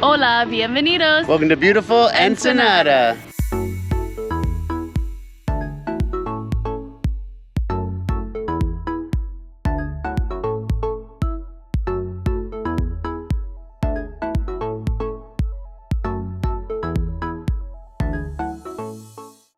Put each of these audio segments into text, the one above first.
Hola, bienvenidos. Welcome to beautiful Ensenada.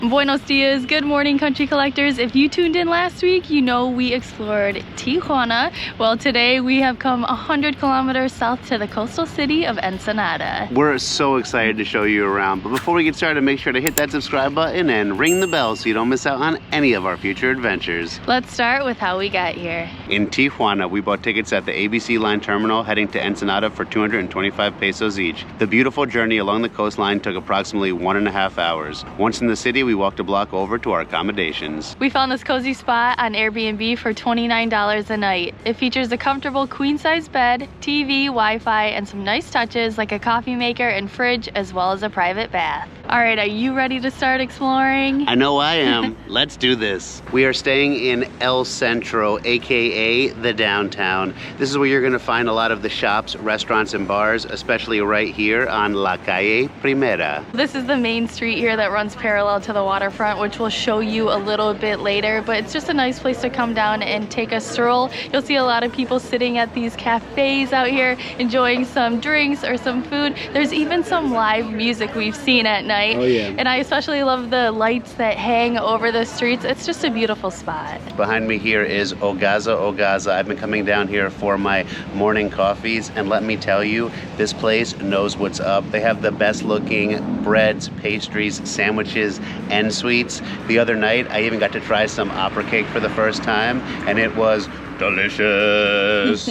Buenos dias, good morning country collectors. If you tuned in last week, you know we explored Tijuana. Well, today we have come 100 kilometers south to the coastal city of Ensenada. We're so excited to show you around, but before we get started, make sure to hit that subscribe button and ring the bell so you don't miss out on any of our future adventures. Let's start with how we got here. In Tijuana, we bought tickets at the ABC line terminal heading to Ensenada for 225 pesos each. The beautiful journey along the coastline took approximately 1.5 hours. Once in the city, we walked a block over to our accommodations. We found this cozy spot on Airbnb for $29 a night. It features a comfortable queen-size bed, TV, Wi-Fi, and some nice touches like a coffee maker and fridge, as well as a private bath. All right, are you ready to start exploring? I know I am. Let's do this. We are staying in El Centro, aka the downtown. This is where you're gonna find a lot of the shops, restaurants, and bars, especially right here on La Calle Primera. This is the main street here that runs parallel to the waterfront, which we'll show you a little bit later, but it's just a nice place to come down and take a stroll. You'll see a lot of people sitting at these cafes out here, enjoying some drinks or some food. There's even some live music we've seen at night. Oh, yeah. And I especially love the lights that hang over the streets. It's just a beautiful spot. Behind me here is Ogaza Ogaza. I've been coming down here for my morning coffees, and let me tell you, this place knows what's up. They have the best looking breads, pastries, sandwiches, and sweets. The other night, I even got to try some opera cake for the first time, and it was delicious.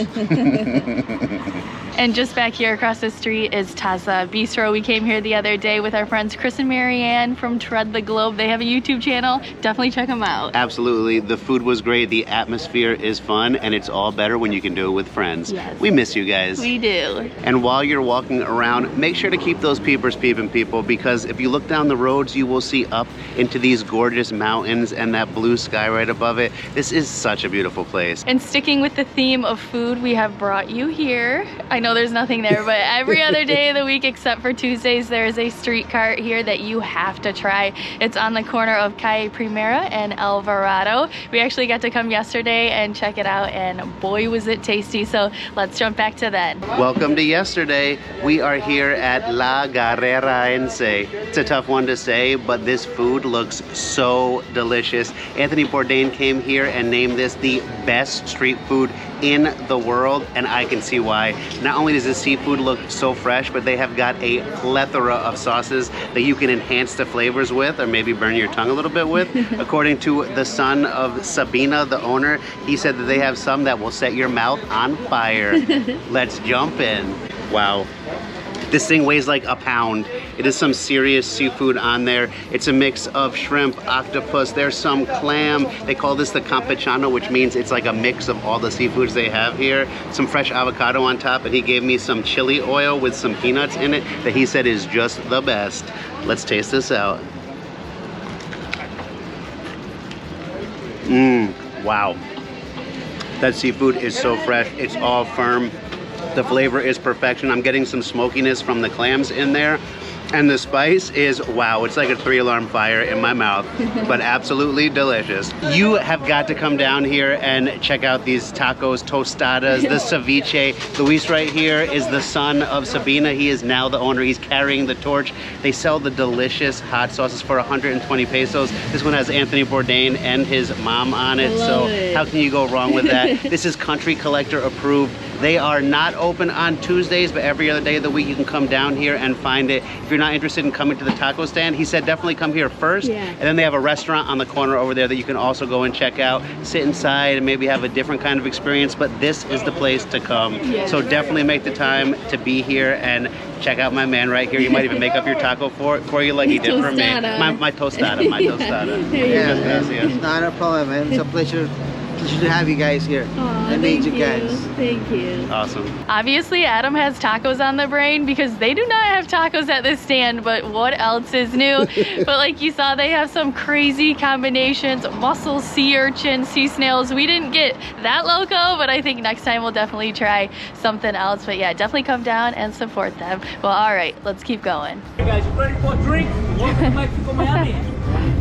And just back here across the street is Taza Bistro. We came here the other day with our friends Chris and Marianne from Tread the Globe. They have a YouTube channel. Definitely check them out. Absolutely. The food was great. The atmosphere is fun, and it's all better when you can do it with friends. Yes. We miss you guys. We do. And while you're walking around, make sure to keep those peepers peeping, people, because if you look down the roads, you will see up into these gorgeous mountains and that blue sky right above it. This is such a beautiful place. And sticking with the theme of food, we have brought you here. I know there's nothing there, but every other day of the week except for Tuesdays, there is a street cart here that you have to try. It's on the corner of Calle Primera and Alvarado. We actually got to come yesterday and check it out, and boy was it tasty. So let's jump back to then. Welcome to yesterday. We are here at La Guerrerense. It's a tough one to say, but this food looks so delicious. Anthony Bourdain came here and named this the best street food in the world, and I can see why. Not only does the seafood look so fresh, but they have got a plethora of sauces that you can enhance the flavors with, or maybe burn your tongue a little bit with. According to the son of Sabina, the owner, he said that they have some that will set your mouth on fire. Let's jump in. Wow. This thing weighs like a pound. It is some serious seafood on there. It's a mix of shrimp, octopus, there's some clam. They call this the campechano, which means it's like a mix of all the seafoods they have here. Some fresh avocado on top, and he gave me some chili oil with some peanuts in it that he said is just the best. Let's taste this out. Wow. That seafood is so fresh. It's all firm. The flavor is perfection. I'm getting some smokiness from the clams in there. And the spice is, wow, it's like a 3-alarm fire in my mouth, but absolutely delicious. You have got to come down here and check out these tacos, tostadas, the ceviche. Luis right here is the son of Sabina. He is now the owner. He's carrying the torch. They sell the delicious hot sauces for 120 pesos. This one has Anthony Bourdain and his mom on it, so how can you go wrong with that? This is country collector approved. They are not open on Tuesdays, but every other day of the week you can come down here and find it. If you're not interested in coming to the taco stand, he said definitely come here first. Yeah. And then they have a restaurant on the corner over there that you can also go and check out, sit inside and maybe have a different kind of experience, but this is the place to come. Yeah. So definitely make the time to be here and check out my man right here. You might even make up your taco for you like he did for me. My tostada, my tostada. Yeah, it's not a problem, man. It's a pleasure pleasure to have you guys here. I made you guys. Thank you. Awesome. Obviously, Adam has tacos on the brain because they do not have tacos at this stand, but what else is new? But like you saw, they have some crazy combinations, mussels, sea urchins, sea snails. We didn't get that loco, but I think next time we'll definitely try something else. But yeah, definitely come down and support them. Well, all right, let's keep going. Hey guys, you ready for a drink? Welcome to Mexico, Miami.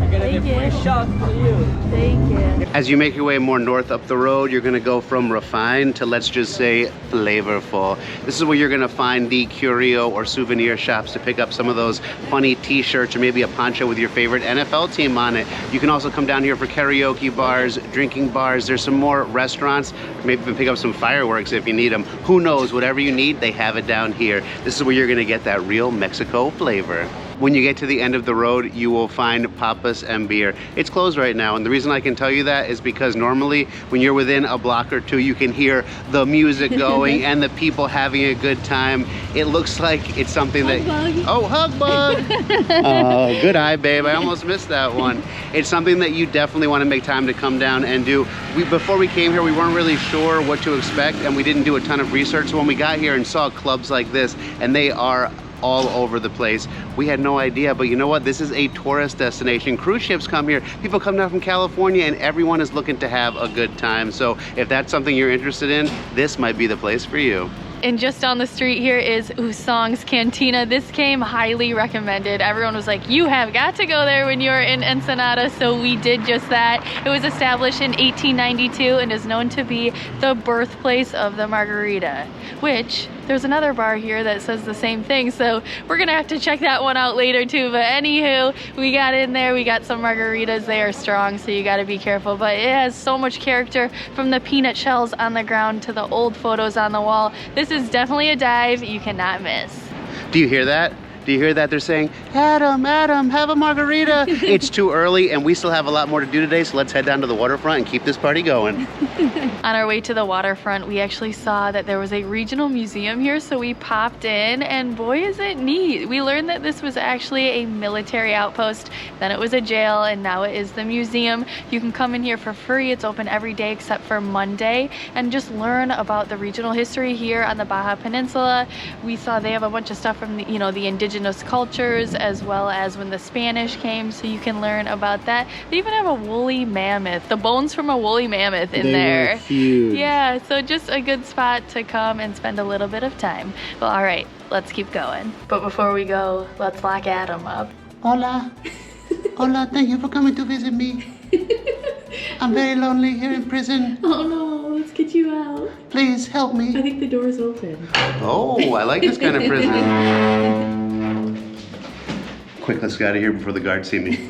I got a free shot for you. Thank you. As you make your way more north up the road, you're gonna go from refined to, let's just say, flavorful. This is where you're gonna find the curio or souvenir shops to pick up some of those funny t-shirts or maybe a poncho with your favorite NFL team on it. You can also come down here for karaoke bars, drinking bars. There's some more restaurants. Maybe even pick up some fireworks if you need them. Who knows, whatever you need, they have it down here. This is where you're gonna get that real Mexico flavor. When you get to the end of the road, you will find Papas and Beer. It's closed right now, and the reason I can tell you that is because normally when you're within a block or two, you can hear the music going and the people having a good time. It looks like it's something that... Oh, hug bug! Oh, good eye, babe. I almost missed that one. It's something that you definitely want to make time to come down and do. Before we came here, we weren't really sure what to expect, and we didn't do a ton of research. So when we got here and saw clubs like this, and they are all over the place, we had no idea. But you know what? This is a tourist destination. Cruise ships come here. People come down from California, and everyone is looking to have a good time. So if that's something you're interested in, this might be the place for you. And just down the street here is Usongs Cantina. This came highly recommended. Everyone was like, you have got to go there when you're in Ensenada, so we did just that. It was established in 1892 and is known to be the birthplace of the margarita, which there's another bar here that says the same thing, so we're gonna have to check that one out later too. But anywho, we got in there, we got some margaritas. They are strong, so you gotta be careful, but it has so much character, from the peanut shells on the ground to the old photos on the wall. This is definitely a dive you cannot miss. Do you hear that? Do you hear that? They're saying, Adam, Adam, have a margarita. It's too early, and we still have a lot more to do today, so let's head down to the waterfront and keep this party going. On our way to the waterfront, we actually saw that there was a regional museum here, so we popped in, and boy is it neat. We learned that this was actually a military outpost, then it was a jail, and now it is the museum. You can come in here for free. It's open every day except for Monday, and just learn about the regional history here on the Baja Peninsula. We saw they have a bunch of stuff from the, the indigenous cultures, as well as when the Spanish came, so you can learn about that. They even have a woolly mammoth, the bones from a woolly mammoth in there. Huge. Yeah, so just a good spot to come and spend a little bit of time. Well, all right, let's keep going. But before we go, let's lock Adam up. Hola. Hola, thank you for coming to visit me. I'm very lonely here in prison. Oh no, let's get you out. Please help me. I think the door's open. Oh, I like this kind of prison. Quick, let's get out of here before the guards see me.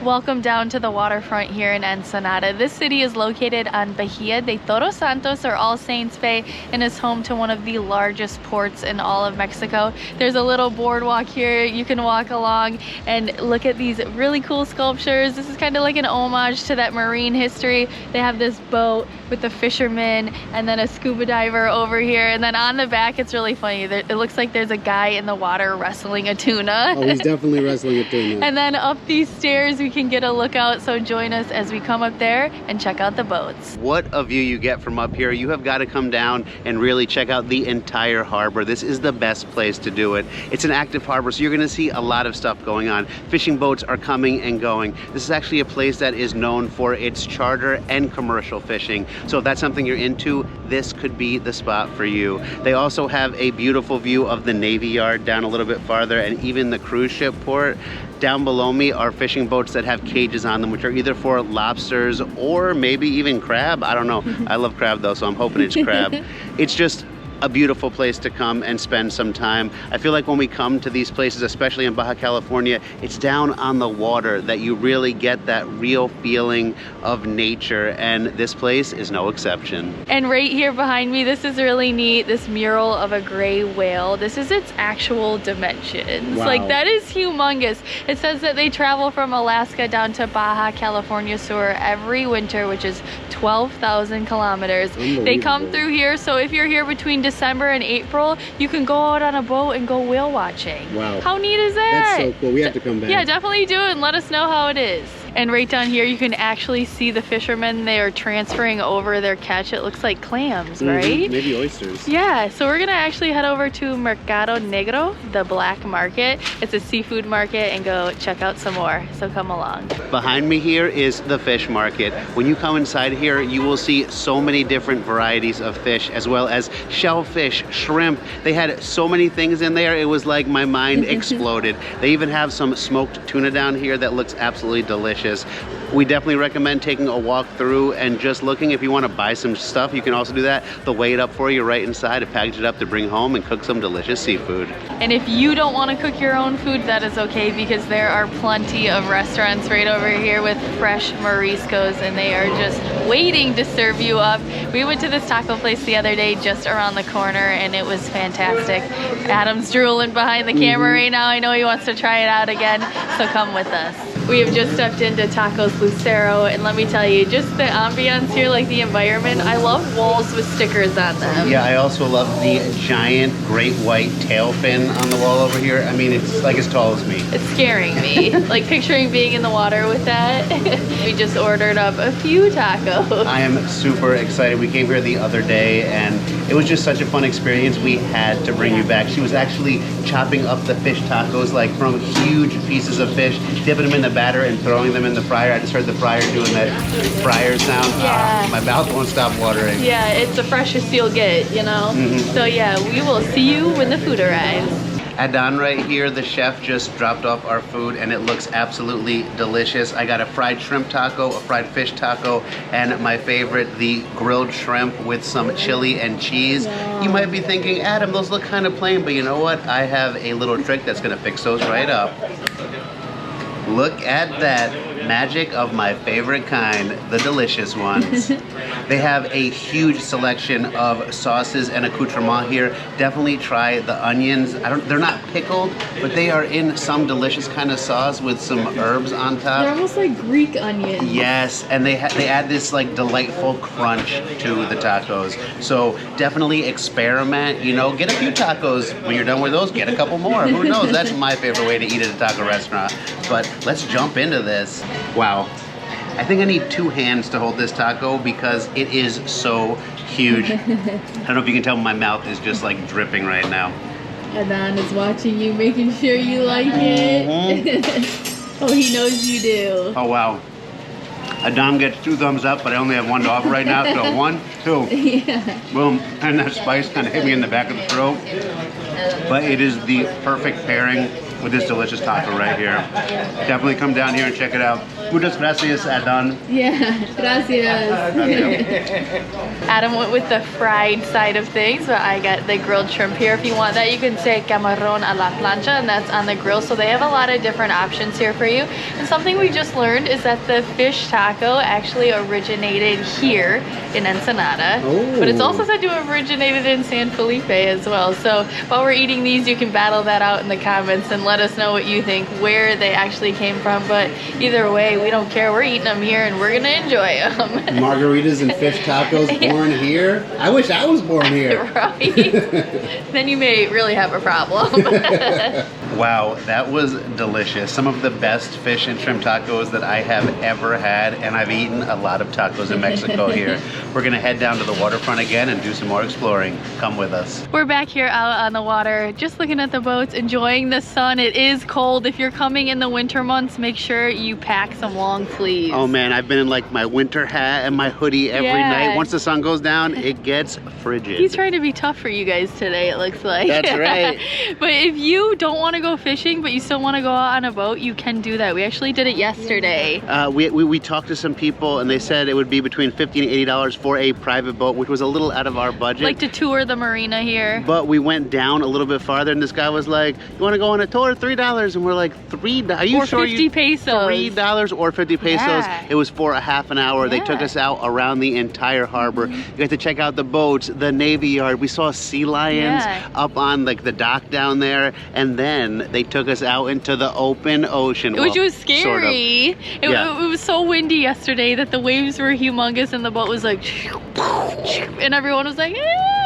Welcome down to the waterfront here in Ensenada. This city is located on Bahia de Todos Santos, or All Saints Bay, and is home to one of the largest ports in all of Mexico. There's a little boardwalk here. You can walk along and look at these really cool sculptures. This is kind of like an homage to that marine history. They have this boat with the fisherman and then a scuba diver over here. And then on the back, it's really funny. It looks like there's a guy in the water wrestling a tuna. Oh, he's definitely wrestling a tuna. And then up these stairs, we can get a lookout, so join us as we come up there and check out the boats. What a view you get from up here. You have got to come down and really check out the entire harbor. This is the best place to do it. It's an active harbor, so you're going to see a lot of stuff going on. Fishing boats are coming and going. This is actually a place that is known for its charter and commercial fishing. So if that's something you're into, this could be the spot for you. They also have a beautiful view of the Navy Yard down a little bit farther, and even the cruise ship port. Down below me are fishing boats that have cages on them, which are either for lobsters or maybe even crab. I don't know. I love crab though, so I'm hoping it's crab. It's just a beautiful place to come and spend some time. I feel like when we come to these places, especially in Baja California, it's down on the water that you really get that real feeling of nature, and this place is no exception. And right here behind me, this is really neat, this mural of a gray whale. This is its actual dimensions. Wow. Like, that is humongous. It says that they travel from Alaska down to Baja California Sur every winter, which is 12,000 kilometers. They come through here, so if you're here between December and April, you can go out on a boat and go whale watching. Wow. How neat is that? That's so cool. We have to come back. Yeah, definitely do it and let us know how it is. And right down here, you can actually see the fishermen. They are transferring over their catch. It looks like clams, right? Maybe oysters. Yeah, so we're gonna actually head over to Mercado Negro, the black market. It's a seafood market, and go check out some more. So come along. Behind me here is the fish market. When you come inside here, you will see so many different varieties of fish, as well as shellfish, shrimp. They had so many things in there, it was like my mind exploded. They even have some smoked tuna down here that looks absolutely delicious. We definitely recommend taking a walk through and just looking. If you want to buy some stuff, you can also do that. They'll weigh it up for you right inside to package it up to bring home and cook some delicious seafood. And if you don't want to cook your own food, that is okay, because there are plenty of restaurants right over here with fresh mariscos, and they are just waiting to serve you up. We went to this taco place the other day just around the corner, and it was fantastic. Adam's drooling behind the camera right now. I know he wants to try it out again, so come with us. We have just stepped into Tacos Lucero, and let me tell you, just the ambiance here, like the environment, I love walls with stickers on them. Yeah, I also love the giant great white tail fin on the wall over here. I mean, it's like as tall as me. It's scaring me, like picturing being in the water with that. We just ordered up a few tacos. I am super excited. We came here the other day, and it was just such a fun experience. We had to bring you back. She was actually chopping up the fish tacos, like from huge pieces of fish, dipping them in the batter and throwing them in the fryer. I just heard the fryer doing that fryer sound. Yeah. My mouth won't stop watering. Yeah, it's the freshest you'll get, you know? So yeah, we will see you when the food arrives. Adon right here, the chef, just dropped off our food, and it looks absolutely delicious. I got a fried shrimp taco, a fried fish taco, and my favorite, the grilled shrimp with some chili and cheese. You might be thinking, Adam, those look kind of plain, but you know what? I have a little trick that's gonna fix those right up. Look at that magic of my favorite kind, the delicious ones. They have a huge selection of sauces and accoutrement here. Definitely try the onions. They're not pickled, but they are in some delicious kind of sauce with some herbs on top. They're almost like Greek onions. Yes, and they add this like delightful crunch to the tacos. So definitely experiment, you know, get a few tacos. When you're done with those, get a couple more. Who knows? That's my favorite way to eat at a taco restaurant. But let's jump into this. Wow. I think I need two hands to hold this taco because it is so huge. I don't know if you can tell, my mouth is just like dripping right now. Adon is watching you, making sure you like it. Oh, he knows you do. Oh, wow. Adon gets 2 thumbs up, but I only have 1 to offer right now, so 1, 2. Yeah. Boom. And that spice kind of hit me in the back of the throat. But it is the perfect pairing with this delicious taco right here. Definitely come down here and check it out. Muchas gracias, Adon. Yeah, gracias. Adam went with the fried side of things, but I got the grilled shrimp here. If you want that, you can say camarón a la plancha, and that's on the grill. So they have a lot of different options here for you. And something we just learned is that the fish taco actually originated here in Ensenada, but it's also said to have originated in San Felipe as well. So while we're eating these, you can battle that out in the comments and let us know what you think, where they actually came from. But either way, we don't care. We're eating them here and we're gonna enjoy them. Margaritas and fish tacos born here? I wish I was born here. Right? Then you may really have a problem. Wow, that was delicious. Some of the best fish and shrimp tacos that I have ever had, and I've eaten a lot of tacos in Mexico here. We're gonna head down to the waterfront again and do some more exploring. Come with us. We're back here out on the water, just looking at the boats, enjoying the sun. It is cold. If you're coming in the winter months, make sure you pack some long sleeves. Oh man, I've been in like my winter hat and my hoodie every night. Once the sun goes down, it gets frigid. He's trying to be tough for you guys today, it looks like. That's right. But if you don't want to go fishing, but you still want to go out on a boat, you can do that. We actually did it yesterday. We talked to some people and they said it would be between $50 and $80 for a private boat, which was a little out of our budget. Like to tour the marina here. But we went down a little bit farther and this guy was like, you want to go on a tour? $3. And we're like, $3? Are you or sure? 50 pesos. $3 or 50 pesos. Yeah. It was for a half an hour. They took Yeah. us out around the entire harbor. You got to check out the boats, the Navy Yard. We saw sea lions up on like the dock down there, and then they took us out into the open ocean. Which Well, was scary. sort of. It was so windy yesterday that the waves were humongous and the boat was like, and everyone was like,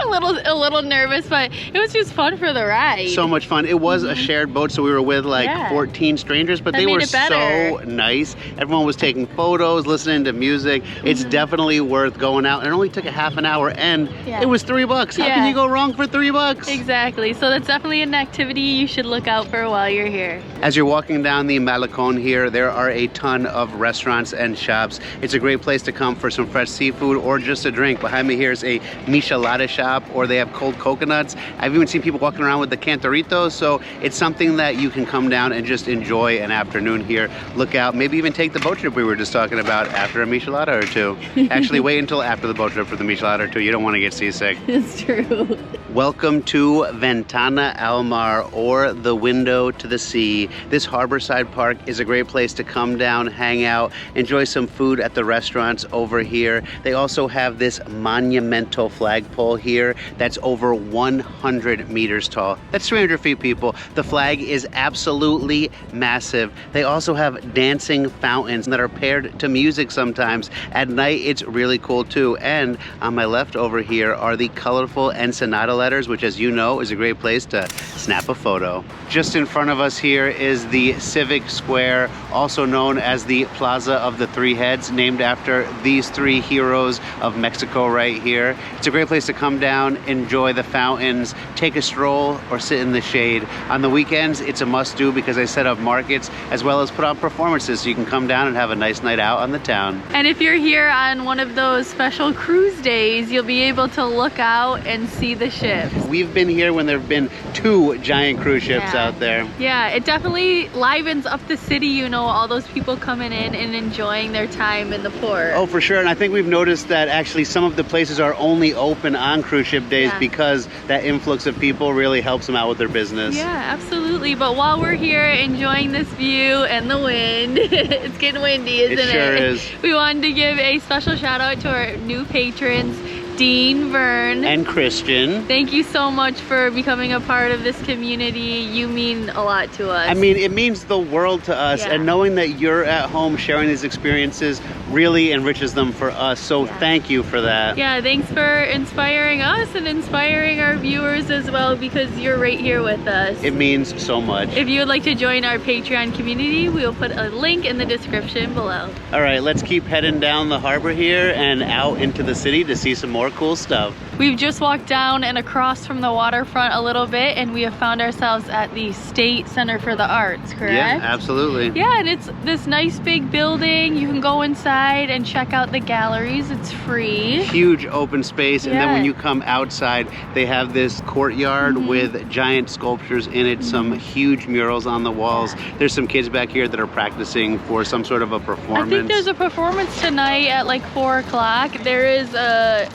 a little nervous, but it was just fun for the ride. So much fun. It was a shared boat, so we were with like 14 strangers, but That they made were it better. so nice. Everyone was taking photos, listening to music. It's definitely worth going out. And it only took a half an hour, and it was $3. How can you go wrong for $3? Exactly. So that's definitely an activity you should look out for while you're here. As you're walking down the Malecon here, there are a ton of restaurants and shops. It's a great place to come for some fresh seafood or just a drink. Behind me here is a michelada shop, or they have cold coconuts. I've even seen people walking around with the cantaritos, so it's something that you can come down and just enjoy an afternoon here. Look out, maybe even take the boat trip we were just talking about after a michelada or two. Actually, wait until after the boat trip for the michelada or two. You don't want to get seasick. It's true. Welcome to Ventana al Mar, or the window to the sea. This harborside park is a great place to come down, hang out, enjoy some food at the restaurants over here. They also have this monumental flagpole here that's over 100 meters tall. That's 300 feet, people. The flag is absolutely massive. They also have dancing fountains that are paired to music sometimes. At night, it's really cool too. And on my left over here are the colorful Ensenada letters, which, as you know, is a great place to snap a photo. Just in front of us here is the Civic Square, also known as the Plaza of the Three Heads, named after these three heroes of Mexico right here. It's a great place to come down, enjoy the fountains, take a stroll, or sit in the shade. On the weekends, it's a must-do because they set up markets as well as put on performances, so you can come down and have a nice night out on the town. And if you're here on one of those special cruise days, you'll be able to look out and see the ships. We've been here when there have been 2 giant cruise ships out there. Yeah, it definitely livens up the city, you know, all those people coming in and enjoying their time in the port. Oh, for sure. And I think we've noticed that actually some of the places are only open on cruise ship days because that influx of people really helps them out with their business. Yeah, absolutely. But while we're here enjoying this view and the wind, it's getting windy, isn't it? It sure is. We wanted to give a special shout out to our new patrons, Dean, Vern, and Christian. Thank you so much for becoming a part of this community. You mean a lot to us. I mean, it means the world to us, and knowing that you're at home sharing these experiences really enriches them for us. So thank you for that. Yeah, thanks for inspiring us and inspiring our viewers as well, because you're right here with us. It means so much. If you would like to join our Patreon community, we'll put a link in the description below. All right, let's keep heading down the harbor here and out into the city to see some more cool stuff. We've just walked down and across from the waterfront a little bit, and we have found ourselves at the State Center for the Arts, correct? Yeah, absolutely. Yeah, and it's this nice big building. You can go inside and check out the galleries. It's free. Huge open space, and then when you come outside, they have this courtyard with giant sculptures in it, some huge murals on the walls. There's some kids back here that are practicing for some sort of a performance. I think there's a performance tonight at like 4 o'clock. There is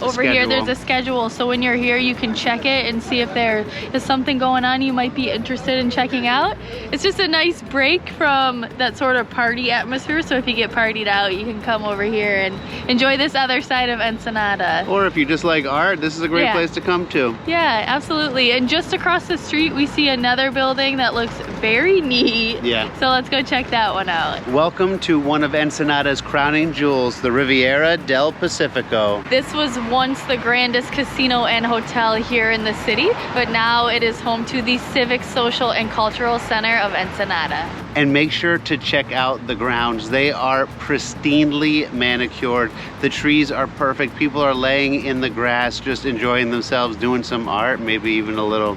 over here, there's a schedule. So when you're here, you can check it and see if there is something going on you might be interested in checking out. It's just a nice break from that sort of party atmosphere. So if you get partied out, you can come over here and enjoy this other side of Ensenada. Or if you just like art, this is a great place to come to. Yeah, absolutely. And just across the street, we see another building that looks very neat. Yeah. So let's go check that one out. Welcome to one of Ensenada's crowning jewels, the Riviera Del Pacifico. This was once the grandest casino and hotel here in the city, but now it is home to the Civic, Social, and Cultural Center of Ensenada. And make sure to check out the grounds. They are pristinely manicured. The trees are perfect. People are laying in the grass, just enjoying themselves, doing some art, maybe even a little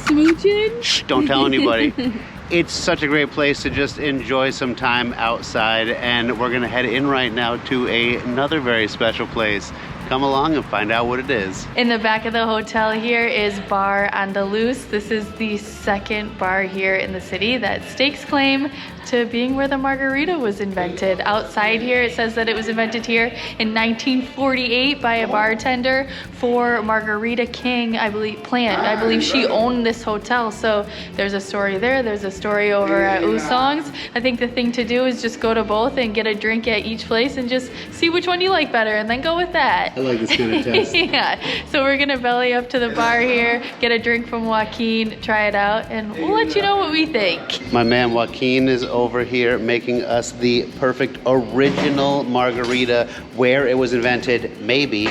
smooching. Shh, don't tell anybody. It's such a great place to just enjoy some time outside, and we're gonna head in right now to another very special place. Come along and find out what it is. In the back of the hotel here is Bar Andaluz. This is the second bar here in the city that stakes claim to being where the margarita was invented. Outside here, it says that it was invented here in 1948 by a bartender for Margarita King, I believe, Plant. I believe she owned this hotel. So there's a story there. There's a story over at Usongs. I think the thing to do is just go to both and get a drink at each place and just see which one you like better and then go with that. I like this kind of test. Yeah. So we're gonna belly up to the bar here, get a drink from Joaquin, try it out, and we'll let you know what we think. My man Joaquin is over here making us the perfect original margarita where it was invented, maybe.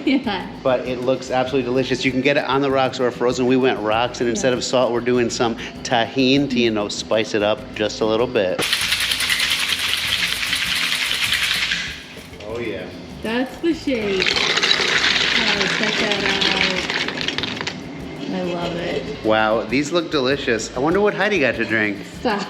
Yeah. But it looks absolutely delicious. You can get it on the rocks or frozen. We went rocks, and instead of salt, we're doing some tahini to, you know, spice it up just a little bit. Oh yeah. That's the shake. Oh, check that out. I love it. Wow, these look delicious. I wonder what Heidi got to drink. Stop.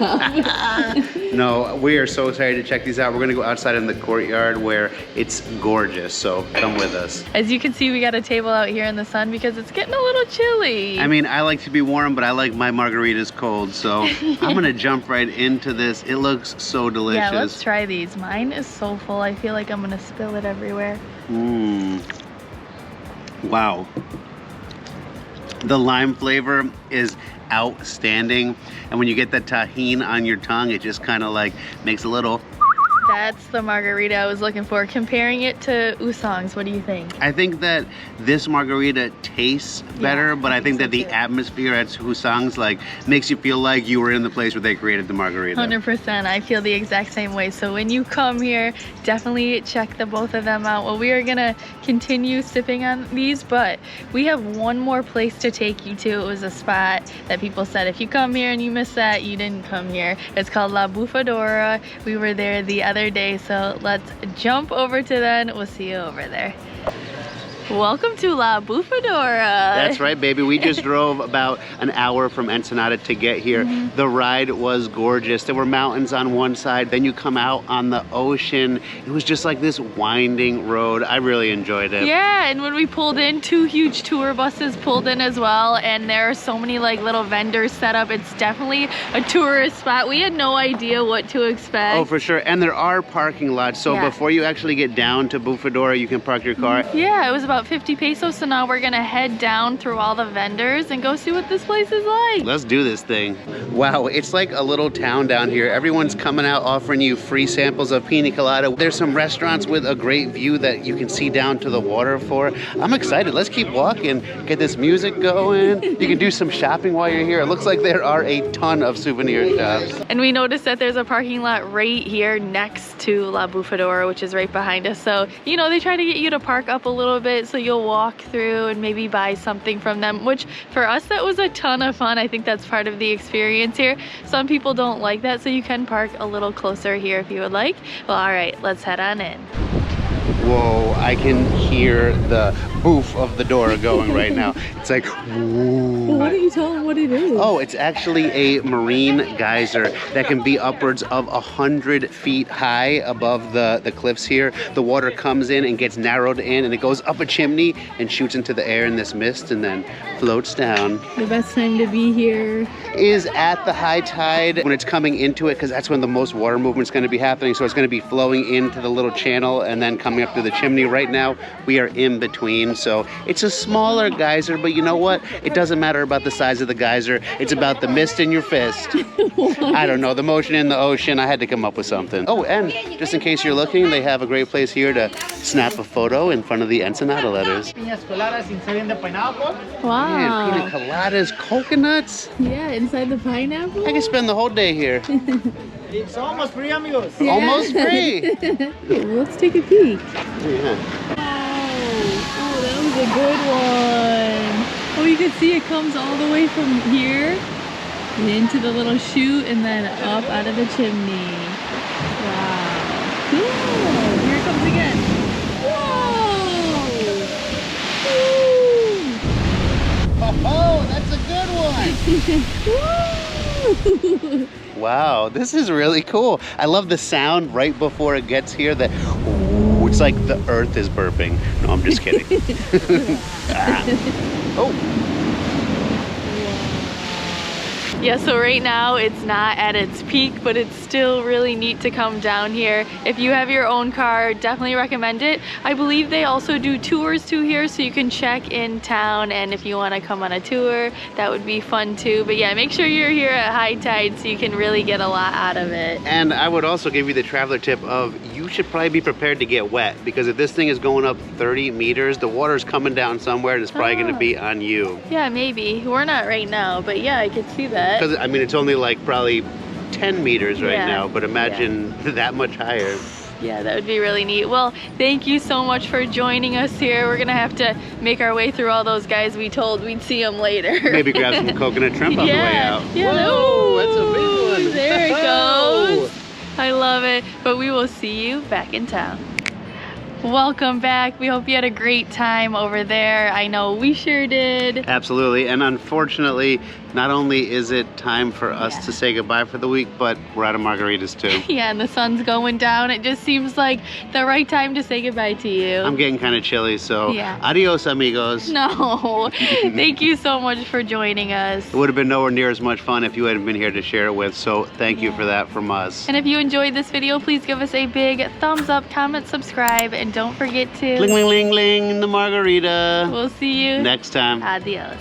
No, we are so excited to check these out. We're gonna go outside in the courtyard where it's gorgeous, so come with us. As you can see, we got a table out here in the sun because it's getting a little chilly. I mean, I like to be warm, but I like my margaritas cold, so I'm gonna jump right into this. It looks so delicious. Yeah, let's try these. Mine is so full, I feel like I'm gonna spill it everywhere. Mmm. Wow. The lime flavor is outstanding, and when you get that tahini on your tongue, it just kind of like makes a little. That's the margarita I was looking for. Comparing it to Usongs, what do you think? I think that this margarita tastes better, but I think that the atmosphere at Hussong's like makes you feel like you were in the place where they created the margarita. 100%. I feel the exact same way. So when you come here, definitely check the both of them out. Well, we are gonna continue sipping on these, but we have one more place to take you to. It was a spot that people said if you come here and you miss that, you didn't come here. It's called La Bufadora. We were there the other day, so let's jump over to them. We'll see you over there. Welcome to La Bufadora. That's right, baby. We just drove about an hour from Ensenada to get here. The ride was gorgeous. There were mountains on one side, then you come out on the ocean. It was just like this winding road. I really enjoyed it. Yeah, and when we pulled in, 2 huge tour buses pulled in as well, and there are so many like little vendors set up. It's definitely a tourist spot. We had no idea what to expect. Oh, for sure. And there are parking lots, so before you actually get down to Bufadora, you can park your car. Yeah, it was about 50 pesos, so now we're gonna head down through all the vendors and go see what this place is like. Let's do this thing. Wow, it's like a little town down here. Everyone's coming out offering you free samples of pina colada. There's some restaurants with a great view that you can see down to the water for. I'm excited. Let's keep walking, get this music going. You can do some shopping while you're here. It looks like there are a ton of souvenir shops. And we noticed that there's a parking lot right here next to La Bufadora, which is right behind us. So, you know, they try to get you to park up a little bit so you'll walk through and maybe buy something from them, which for us, that was a ton of fun. I think that's part of the experience here. Some people don't like that, so you can park a little closer here if you would like. Well, all right, let's head on in. Whoa, I can hear the boof of the door going right now. It's like, whoa. Well, why don't you tell them what it is? Oh, it's actually a marine geyser that can be upwards of 100 feet high above the cliffs here. The water comes in and gets narrowed in, and it goes up a chimney and shoots into the air in this mist and then floats down. The best time to be here is at the high tide when it's coming into it, because that's when the most water movement is going to be happening. So it's going to be flowing into the little channel and then coming up through the chimney. Right now we are in between, so it's a smaller geyser, but you know what? It doesn't matter about the size of the geyser. It's about the mist in your fist. I don't know, the motion in the ocean. I had to come up with something. Oh, and just in case you're looking, they have a great place here to snap a photo in front of the Ensenada letters. Wow. Man, pina coladas, coconuts. Yeah, inside the pineapple. I can spend the whole day here. It's almost free, amigos. Yeah. Almost free. Let's take a peek. Yeah. Oh, that was a good one. Oh, you can see it comes all the way from here into the little chute and then up out of the chimney. Wow. Cool. Here it comes again. Whoa. Oh, that's a good one. Wow, this is really cool. I love the sound right before it gets here that ooh, it's like the earth is burping. No, I'm just kidding. Oh. Yeah, so right now it's not at its peak, but it's still really neat to come down here. If you have your own car, definitely recommend it. I believe they also do tours to here, so you can check in town, and if you want to come on a tour, that would be fun too. But yeah, make sure you're here at high tide so you can really get a lot out of it. And I would also give you the traveler tip of you should probably be prepared to get wet, because if this thing is going up 30 meters, the water's coming down somewhere and it's probably going to be on you. Yeah, maybe. We're not right now, but yeah, I could see that. Because, I mean, it's only like probably 10 meters right now, but imagine that much higher. Yeah, that would be really neat. Well, thank you so much for joining us here. We're going to have to make our way through all those guys we told we'd see them later. Maybe grab some coconut shrimp on the way out. Yeah, whoa, that's a big one. There it goes. I love it. But we will see you back in town. Welcome back. We hope you had a great time over there. I know we sure did. Absolutely. And unfortunately, not only is it time for us to say goodbye for the week, but we're out of margaritas too. Yeah, and the sun's going down. It just seems like the right time to say goodbye to you. I'm getting kind of chilly, so adios, amigos. No. Thank you so much for joining us. It would have been nowhere near as much fun if you hadn't been here to share it with, so thank you for that from us. And if you enjoyed this video, please give us a big thumbs up, comment, subscribe, and don't forget to Ling, ling, ling, ling, the margarita. We'll see you next time. Adios.